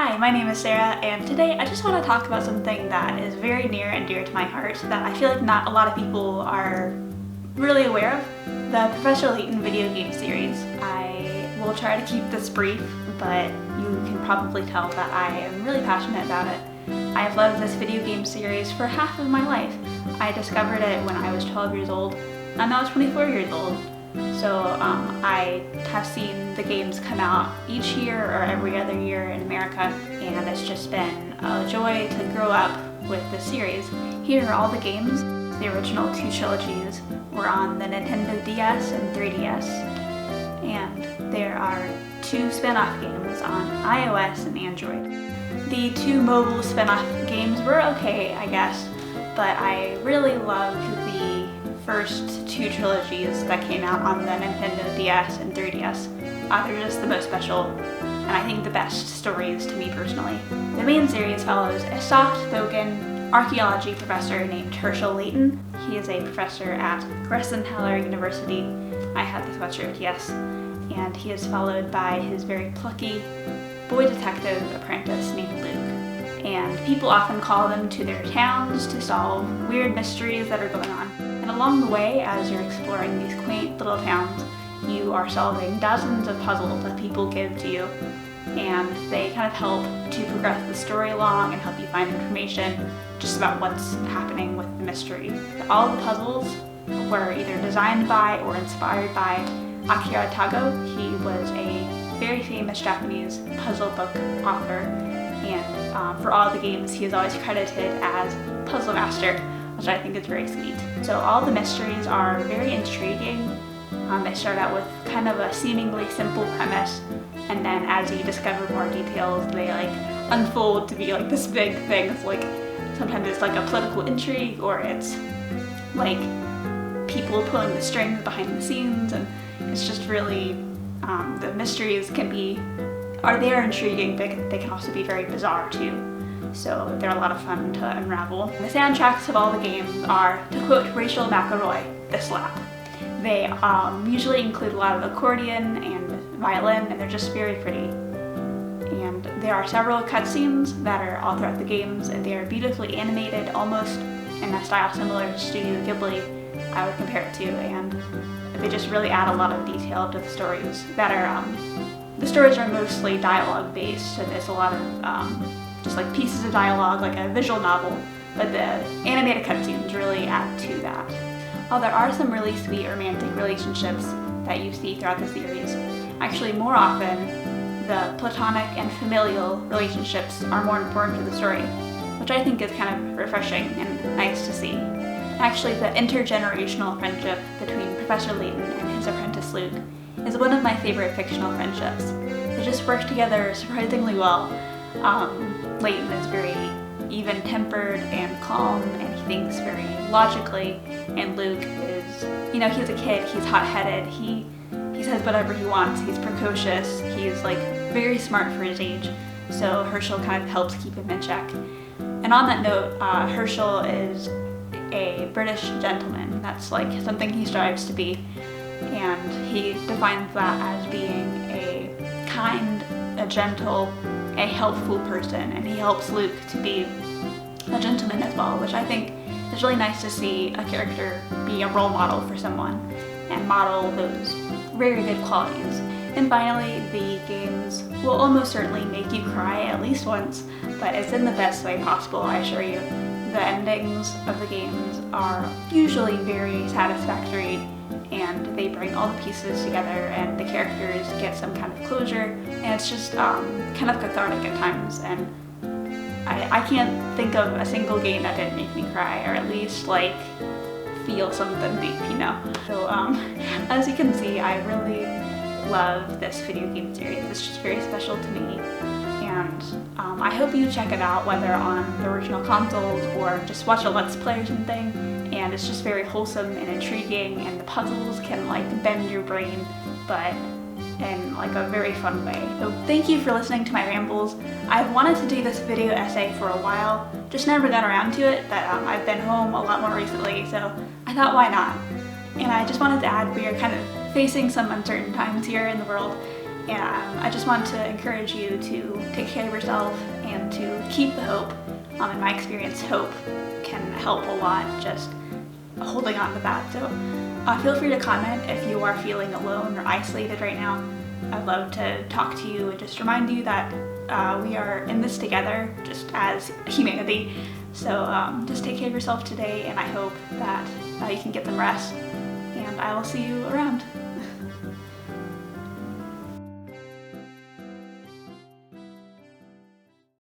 Hi, my name is Sarah, and today I just want to talk about something that is very near and dear to my heart that I feel like not a lot of people are really aware of: the Professor Layton video game series. I will try to keep this brief, but you can probably tell that I am really passionate about it. I have loved this video game series for half of my life. I discovered it when I was 12 years old, and now I'm 24 years old. So I have seen the games come out each year or every other year in America, and it's just been a joy to grow up with this series. Here are all the games. The original two trilogies were on the Nintendo DS and 3DS, and there are two spin-off games on iOS and Android. The two mobile spin-off games were okay, I guess, but I really loved the first two trilogies that came out on the Nintendo DS and 3DS. They're just the most special, and I think the best stories to me personally. The main series follows a soft-spoken archaeology professor named Herschel Layton. He is a professor at Gressenheller University. I have the sweatshirt, yes. And he is followed by his very plucky boy detective apprentice named Luke. And people often call them to their towns to solve weird mysteries that are going on. And along the way, as you're exploring these quaint little towns, you are solving dozens of puzzles that people give to you, and they kind of help to progress the story along and help you find information just about what's happening with the mystery. All of the puzzles were either designed by or inspired by Akira Tago. He was a very famous Japanese puzzle book author, and for all the games he is always credited as Puzzle Master, which I think is very sweet. So all the mysteries are very intriguing. They start out with kind of a seemingly simple premise, and then as you discover more details, they unfold to be this big thing. It's sometimes it's a political intrigue, or it's people pulling the strings behind the scenes, and it's just really, the mysteries they're intriguing, but they can also be very bizarre too. So they're a lot of fun to unravel. The soundtracks of all the games are, to quote Rachel McElroy, the slap. They usually include a lot of accordion and violin, and they're just very pretty. And there are several cutscenes that are all throughout the games, and they are beautifully animated, almost in a style similar to Studio Ghibli, I would compare it to, and they just really add a lot of detail to the stories that are, the stories are mostly dialogue based, so there's a lot of just pieces of dialogue, like a visual novel, but the animated cutscenes really add to that. While there are some really sweet romantic relationships that you see throughout the series, actually more often the platonic and familial relationships are more important to the story, which I think is kind of refreshing and nice to see. Actually, the intergenerational friendship between Professor Layton and his apprentice Luke is one of my favorite fictional friendships. They just work together surprisingly well. Layton is very even-tempered and calm, and he thinks very logically, and Luke is, he's a kid, he's hot-headed, he says whatever he wants, he's precocious, he's very smart for his age, so Herschel kind of helps keep him in check. And on that note, Herschel is a British gentleman. That's something he strives to be, and he defines that as being a kind, a gentle, a helpful person, and he helps Luke to be a gentleman as well, which I think is really nice to see a character be a role model for someone and model those very good qualities. And finally, the games will almost certainly make you cry at least once, but it's in the best way possible, I assure you. The endings of the games are usually very satisfactory, and they bring all the pieces together, and the characters get some kind of closure, and it's just kind of cathartic at times, and I can't think of a single game that didn't make me cry, or at least feel something deep, So as you can see, I really love this video game series. It's just very special to me, and I hope you check it out, whether on the original consoles or just watch a Let's Play or something. And it's just very wholesome and intriguing, and the puzzles can bend your brain, but in a very fun way. So thank you for listening to my rambles. I've wanted to do this video essay for a while, just never got around to it, but I've been home a lot more recently, so I thought why not? And I just wanted to add, we are kind of facing some uncertain times here in the world, And I just want to encourage you to take care of yourself and to keep the hope. In my experience, hope can help a lot, just holding on to that. So feel free to comment if you are feeling alone or isolated right now. I'd love to talk to you and just remind you that we are in this together, just as humanity. So just take care of yourself today, and I hope that you can get some rest, and I will see you around.